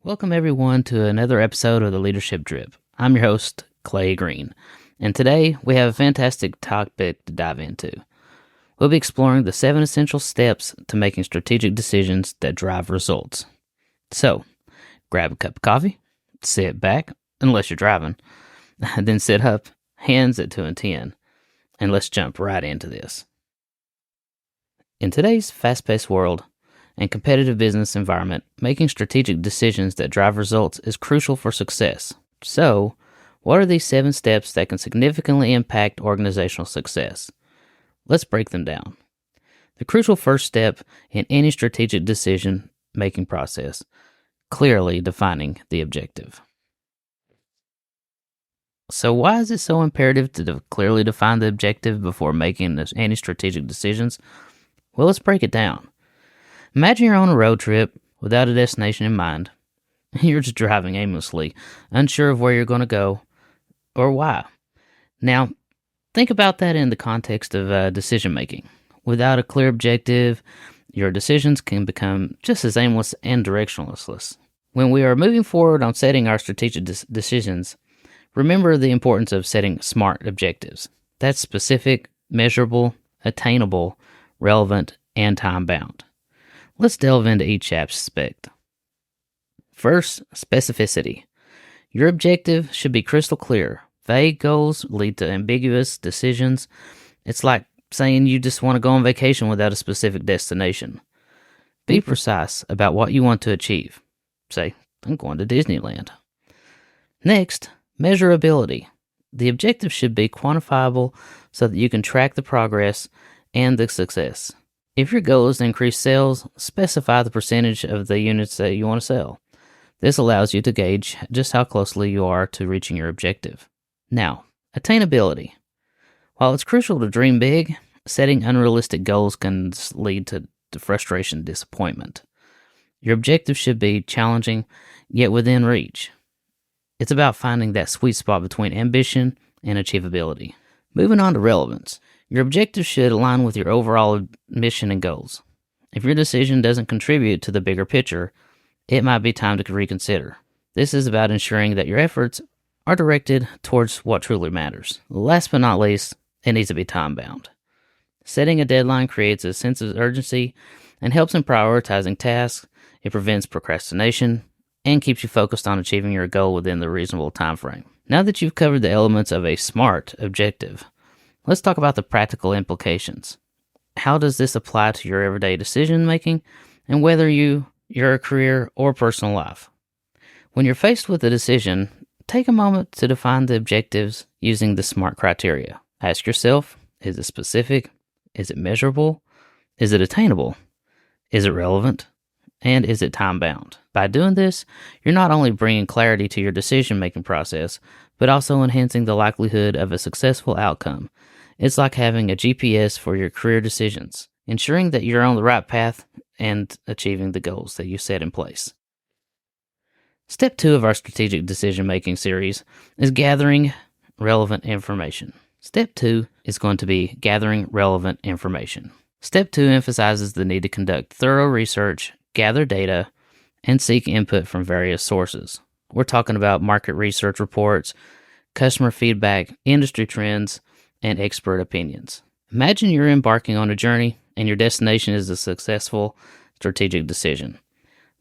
Welcome, everyone, to another episode of the Leadership Drip. I'm your host, Clay Green, and today we have a fantastic topic to dive into. We'll be exploring the 7 essential steps to making strategic decisions that drive results. So, grab a cup of coffee, sit back, unless you're driving, then sit up, hands at 2 and 10, and let's jump right into this. In today's fast-paced world and competitive business environment, making strategic decisions that drive results is crucial for success. So, what are these 7 steps that can significantly impact organizational success? Let's break them down. The crucial first step in any strategic decision-making process, clearly defining the objective. So why is it so imperative to clearly define the objective before making any strategic decisions? Well, let's break it down. Imagine you're on a road trip without a destination in mind. You're just driving aimlessly, unsure of where you're going to go or why. Now, think about that in the context of decision making. Without a clear objective, your decisions can become just as aimless and directionless. When we are moving forward on setting our strategic decisions, remember the importance of setting SMART objectives. That's specific, measurable, attainable, relevant, and time-bound. Let's delve into each aspect. First, specificity. Your objective should be crystal clear. Vague goals lead to ambiguous decisions. It's like saying you just want to go on vacation without a specific destination. Be precise about what you want to achieve. Say, I'm going to Disneyland. Next, measurability. The objective should be quantifiable so that you can track the progress and the success. If your goal is to increase sales, specify the percentage of the units that you want to sell. This allows you to gauge just how closely you are to reaching your objective. Now, attainability. While it's crucial to dream big, setting unrealistic goals can lead to frustration and disappointment. Your objective should be challenging, yet within reach. It's about finding that sweet spot between ambition and achievability. Moving on to relevance. Your objective should align with your overall mission and goals. If your decision doesn't contribute to the bigger picture, it might be time to reconsider. This is about ensuring that your efforts are directed towards what truly matters. Last but not least, it needs to be time-bound. Setting a deadline creates a sense of urgency and helps in prioritizing tasks. It prevents procrastination and keeps you focused on achieving your goal within the reasonable time frame. Now that you've covered the elements of a SMART objective, let's talk about the practical implications. How does this apply to your everyday decision making and whether your career or personal life? When you're faced with a decision, take a moment to define the objectives using the SMART criteria. Ask yourself, is it specific? Is it measurable? Is it attainable? Is it relevant? And is it time-bound? By doing this, you're not only bringing clarity to your decision-making process, but also enhancing the likelihood of a successful outcome. It's like having a GPS for your career decisions, ensuring that you're on the right path and achieving the goals that you set in place. Step 2 of our strategic decision-making series is gathering relevant information. Step 2 is going to be gathering relevant information. Step 2 emphasizes the need to conduct thorough research, gather data, and seek input from various sources. We're talking about market research reports, customer feedback, industry trends, and expert opinions. Imagine you're embarking on a journey and your destination is a successful strategic decision.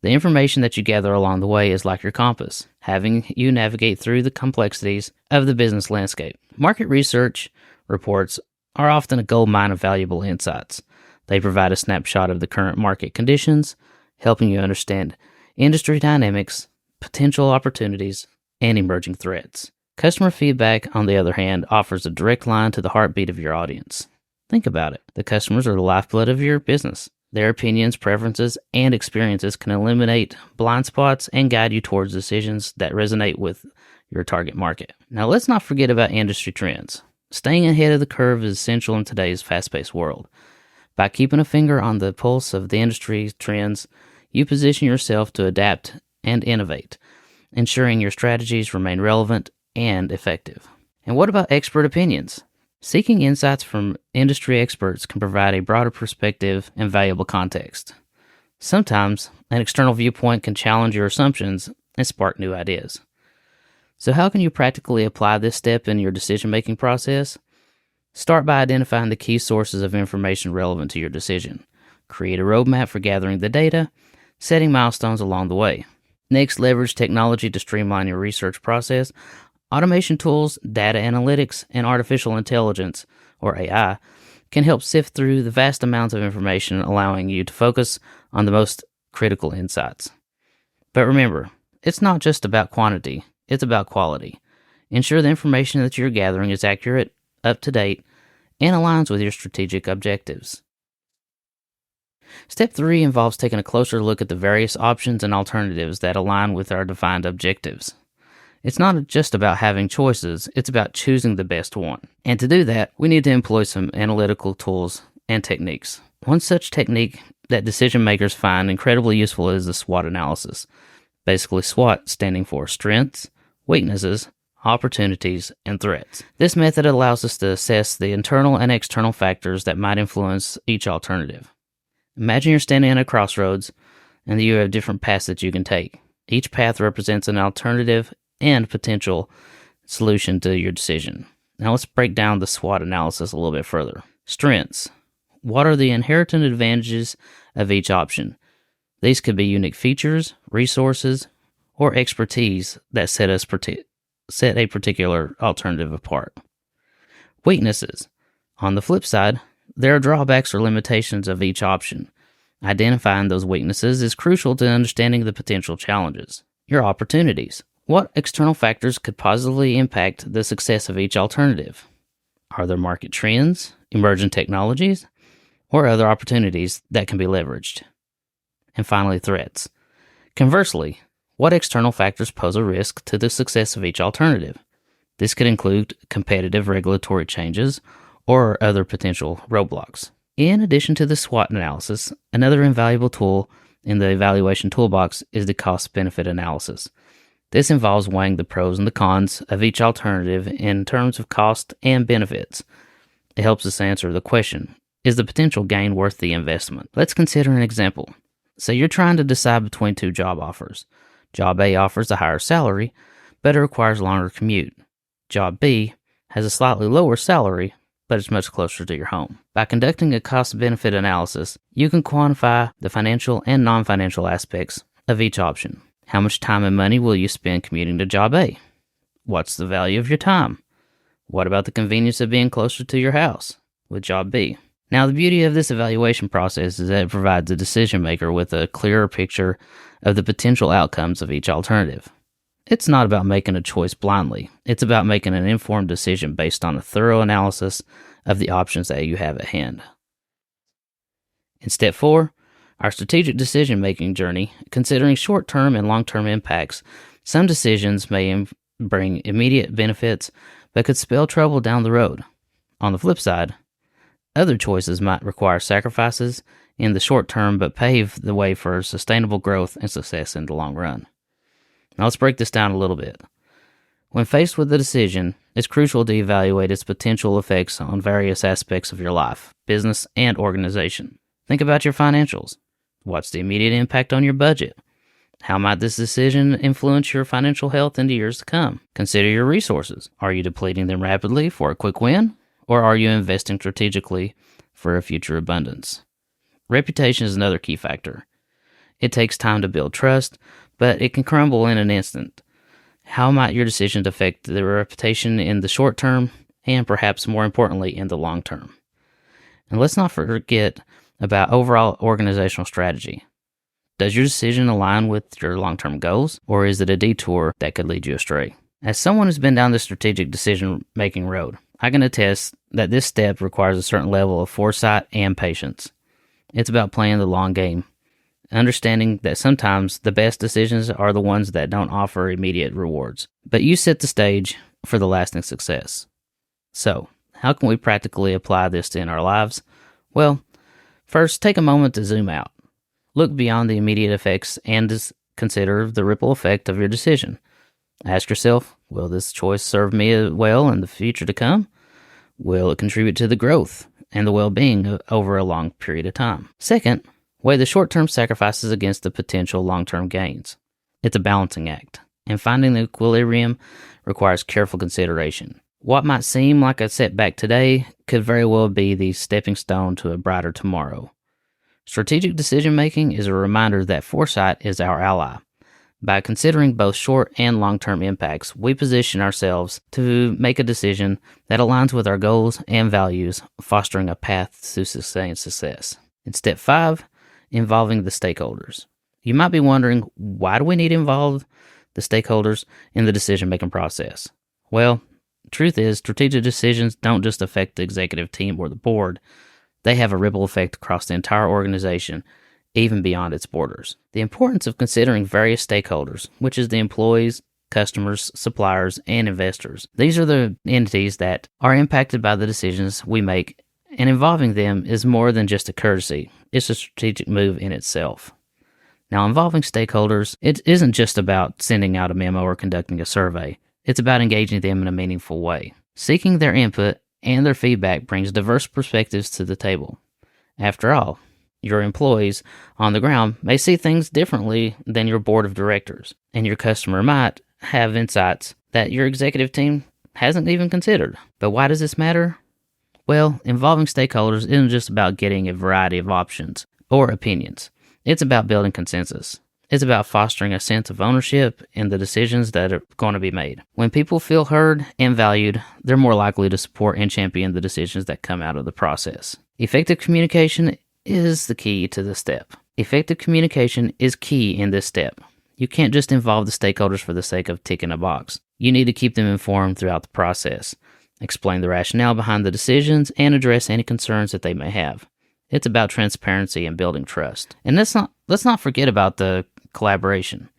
The information that you gather along the way is like your compass, having you navigate through the complexities of the business landscape. Market research reports are often a goldmine of valuable insights. They provide a snapshot of the current market conditions, helping you understand industry dynamics, potential opportunities, and emerging threats. Customer feedback, on the other hand, offers a direct line to the heartbeat of your audience. Think about it. The customers are the lifeblood of your business. Their opinions, preferences, and experiences can eliminate blind spots and guide you towards decisions that resonate with your target market. Now, let's not forget about industry trends. Staying ahead of the curve is essential in today's fast-paced world. By keeping a finger on the pulse of the industry trends, you position yourself to adapt and innovate, ensuring your strategies remain relevant and effective. And what about expert opinions? Seeking insights from industry experts can provide a broader perspective and valuable context. Sometimes an external viewpoint can challenge your assumptions and spark new ideas. So how can you practically apply this step in your decision-making process? Start by identifying the key sources of information relevant to your decision. Create a roadmap for gathering the data, setting milestones along the way. Next, leverage technology to streamline your research process. Automation tools, data analytics, and artificial intelligence, or AI, can help sift through the vast amounts of information, allowing you to focus on the most critical insights. But remember, it's not just about quantity, it's about quality. Ensure the information that you're gathering is accurate, up to date, and aligns with your strategic objectives. Step 3 involves taking a closer look at the various options and alternatives that align with our defined objectives. It's not just about having choices, it's about choosing the best one. And to do that, we need to employ some analytical tools and techniques. One such technique that decision makers find incredibly useful is the SWOT analysis. Basically, SWOT standing for strengths, weaknesses, opportunities, and threats. This method allows us to assess the internal and external factors that might influence each alternative. Imagine you're standing at a crossroads and you have different paths that you can take. Each path represents an alternative and potential solution to your decision. Now let's break down the SWOT analysis a little bit further. Strengths. What are the inherent advantages of each option? These could be unique features, resources, or expertise that set a particular alternative apart. Weaknesses. On the flip side, there are drawbacks or limitations of each option. Identifying those weaknesses is crucial to understanding the potential challenges. Your opportunities. What external factors could positively impact the success of each alternative? Are there market trends, emerging technologies, or other opportunities that can be leveraged? And finally, threats. Conversely, what external factors pose a risk to the success of each alternative? This could include competitive regulatory changes or other potential roadblocks. In addition to the SWOT analysis, another invaluable tool in the evaluation toolbox is the cost-benefit analysis. This involves weighing the pros and the cons of each alternative in terms of cost and benefits. It helps us answer the question, is the potential gain worth the investment? Let's consider an example. Say you're trying to decide between two job offers. Job A offers a higher salary, but it requires a longer commute. Job B has a slightly lower salary, but it's much closer to your home. By conducting a cost-benefit analysis, you can quantify the financial and non-financial aspects of each option. How much time and money will you spend commuting to Job A? What's the value of your time? What about the convenience of being closer to your house with Job B? Now, the beauty of this evaluation process is that it provides the decision maker with a clearer picture of the potential outcomes of each alternative. It's not about making a choice blindly. It's about making an informed decision based on a thorough analysis of the options that you have at hand. In step 4, our strategic decision-making journey, considering short-term and long-term impacts, some decisions may bring immediate benefits but could spell trouble down the road. On the flip side, other choices might require sacrifices in the short term but pave the way for sustainable growth and success in the long run. Now let's break this down a little bit. When faced with a decision, it's crucial to evaluate its potential effects on various aspects of your life, business, and organization. Think about your financials. What's the immediate impact on your budget? How might this decision influence your financial health in the years to come? Consider your resources. Are you depleting them rapidly for a quick win, or are you investing strategically for a future abundance? Reputation is another key factor. It takes time to build trust, but it can crumble in an instant. How might your decisions affect the reputation in the short term, and perhaps more importantly, in the long term? And let's not forget about overall organizational strategy. Does your decision align with your long-term goals, or is it a detour that could lead you astray? As someone who's been down the strategic decision-making road, I can attest that this step requires a certain level of foresight and patience. It's about playing the long game, understanding that sometimes the best decisions are the ones that don't offer immediate rewards, but you set the stage for the lasting success. So, how can we practically apply this in our lives? Well, first, take a moment to zoom out. Look beyond the immediate effects and consider the ripple effect of your decision. Ask yourself, will this choice serve me well in the future to come? Will it contribute to the growth and the well-being over a long period of time? Second, Weigh the short-term sacrifices against the potential long-term gains. It's a balancing act, and finding the equilibrium requires careful consideration. What might seem like a setback today could very well be the stepping stone to a brighter tomorrow. Strategic decision-making is a reminder that foresight is our ally. By considering both short and long-term impacts, we position ourselves to make a decision that aligns with our goals and values, fostering a path to sustained success. In step 5, involving the stakeholders. You might be wondering, why do we need to involve the stakeholders in the decision-making process? Well, the truth is, strategic decisions don't just affect the executive team or the board. They have a ripple effect across the entire organization, even beyond its borders. The importance of considering various stakeholders, which is the employees, customers, suppliers, and investors. These are the entities that are impacted by the decisions we make, and involving them is more than just a courtesy. It's a strategic move in itself. Now, involving stakeholders, it isn't just about sending out a memo or conducting a survey. It's about engaging them in a meaningful way. Seeking their input and their feedback brings diverse perspectives to the table. After all, your employees on the ground may see things differently than your board of directors, and your customer might have insights that your executive team hasn't even considered. But why does this matter? Well, involving stakeholders isn't just about getting a variety of options or opinions. It's about building consensus. It's about fostering a sense of ownership in the decisions that are going to be made. When people feel heard and valued, they're more likely to support and champion the decisions that come out of the process. Effective communication is the key to this step. Effective communication is key in this step. You can't just involve the stakeholders for the sake of ticking a box. You need to keep them informed throughout the process, explain the rationale behind the decisions, and address any concerns that they may have. It's about transparency and building trust. And let's not forget about the collaboration.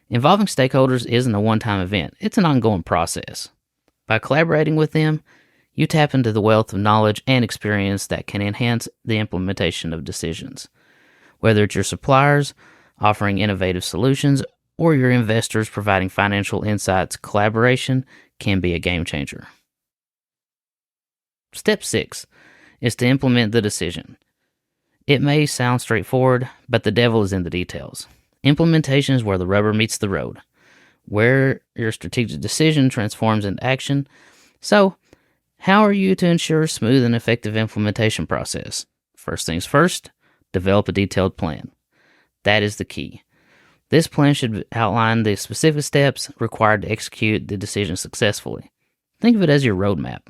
Involving stakeholders isn't a one-time event. It's an ongoing process. By collaborating with them, you tap into the wealth of knowledge and experience that can enhance the implementation of decisions. Whether it's your suppliers offering innovative solutions or your investors providing financial insights, collaboration can be a game changer. Step 6 is to implement the decision. It may sound straightforward, but the devil is in the details. Implementation is where the rubber meets the road, where your strategic decision transforms into action. So, how are you to ensure a smooth and effective implementation process? First things first, develop a detailed plan. That is the key. This plan should outline the specific steps required to execute the decision successfully. Think of it as your roadmap.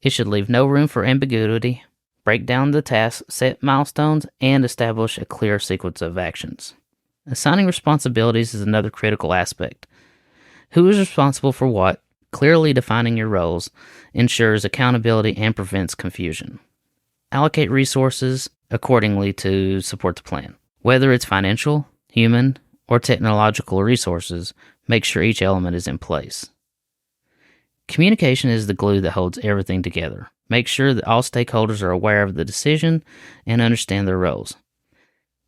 It should leave no room for ambiguity, break down the tasks, set milestones, and establish a clear sequence of actions. Assigning responsibilities is another critical aspect. Who is responsible for what? Clearly defining your roles ensures accountability and prevents confusion. Allocate resources accordingly to support the plan. Whether it's financial, human, or technological resources, make sure each element is in place. Communication is the glue that holds everything together. Make sure that all stakeholders are aware of the decision and understand their roles.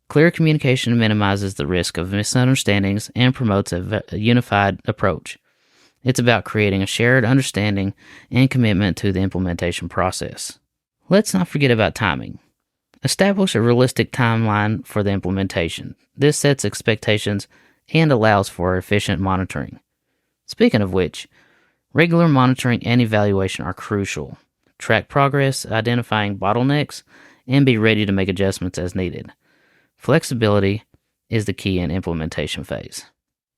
Clear communication minimizes the risk of misunderstandings and promotes a unified approach. It's about creating a shared understanding and commitment to the implementation process. Let's not forget about timing. Establish a realistic timeline for the implementation. This sets expectations and allows for efficient monitoring. Speaking of which, regular monitoring and evaluation are crucial. Track progress, identifying bottlenecks, and be ready to make adjustments as needed. Flexibility is the key in implementation phase.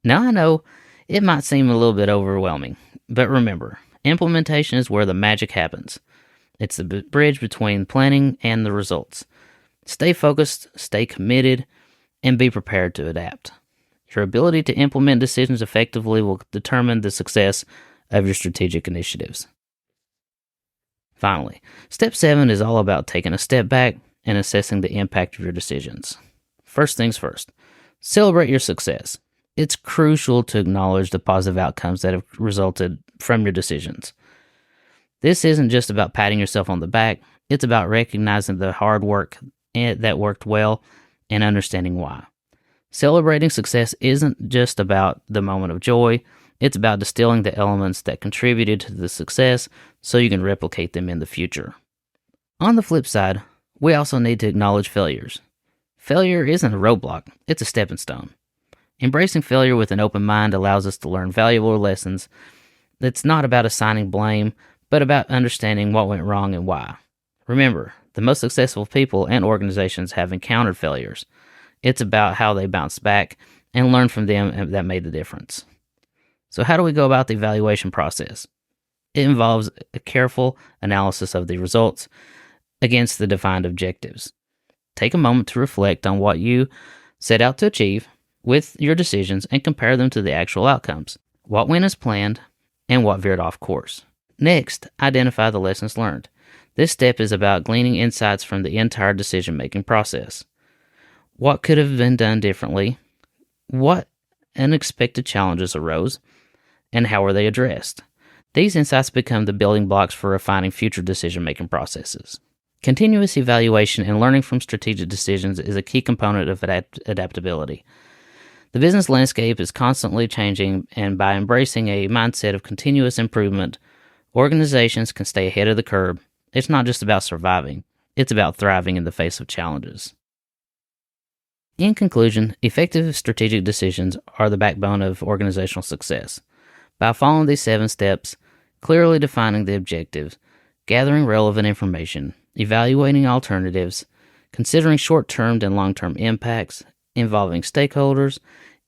Now I know it might seem a little bit overwhelming, but remember, implementation is where the magic happens. It's the bridge between planning and the results. Stay focused, stay committed, and be prepared to adapt. Your ability to implement decisions effectively will determine the success of your strategic initiatives. Finally, step 7 is all about taking a step back and assessing the impact of your decisions. First things first, celebrate your success. It's crucial to acknowledge the positive outcomes that have resulted from your decisions. This isn't just about patting yourself on the back, it's about recognizing the hard work that worked well and understanding why. Celebrating success isn't just about the moment of joy, it's about distilling the elements that contributed to the success so you can replicate them in the future. On the flip side, we also need to acknowledge failures. Failure isn't a roadblock, it's a stepping stone. Embracing failure with an open mind allows us to learn valuable lessons. It's not about assigning blame, but about understanding what went wrong and why. Remember, the most successful people and organizations have encountered failures. It's about how they bounced back and learned from them that made the difference. So how do we go about the evaluation process? It involves a careful analysis of the results against the defined objectives. Take a moment to reflect on what you set out to achieve with your decisions and compare them to the actual outcomes. What went as planned and what veered off course. Next, identify the lessons learned. This step is about gleaning insights from the entire decision-making process. What could have been done differently? What unexpected challenges arose? And how were they addressed? These insights become the building blocks for refining future decision-making processes. Continuous evaluation and learning from strategic decisions is a key component of adaptability. The business landscape is constantly changing, and by embracing a mindset of continuous improvement, organizations can stay ahead of the curve. It's not just about surviving, it's about thriving in the face of challenges. In conclusion, effective strategic decisions are the backbone of organizational success. By following these 7 steps, clearly defining the objectives, gathering relevant information, evaluating alternatives, considering short-term and long-term impacts, involving stakeholders,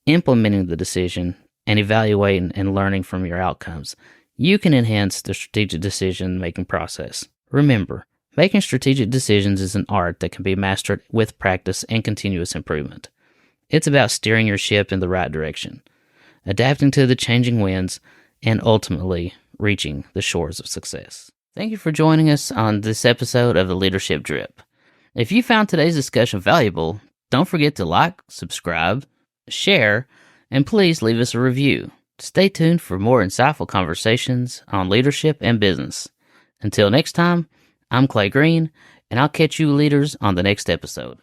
implementing the decision, and evaluating and learning from your outcomes, you can enhance the strategic decision-making process. Remember, making strategic decisions is an art that can be mastered with practice and continuous improvement. It's about steering your ship in the right direction, adapting to the changing winds, and ultimately reaching the shores of success. Thank you for joining us on this episode of the Leadership Drip. If you found today's discussion valuable, don't forget to like, subscribe, share, and please leave us a review. Stay tuned for more insightful conversations on leadership and business. Until next time, I'm Clay Green, and I'll catch you leaders on the next episode.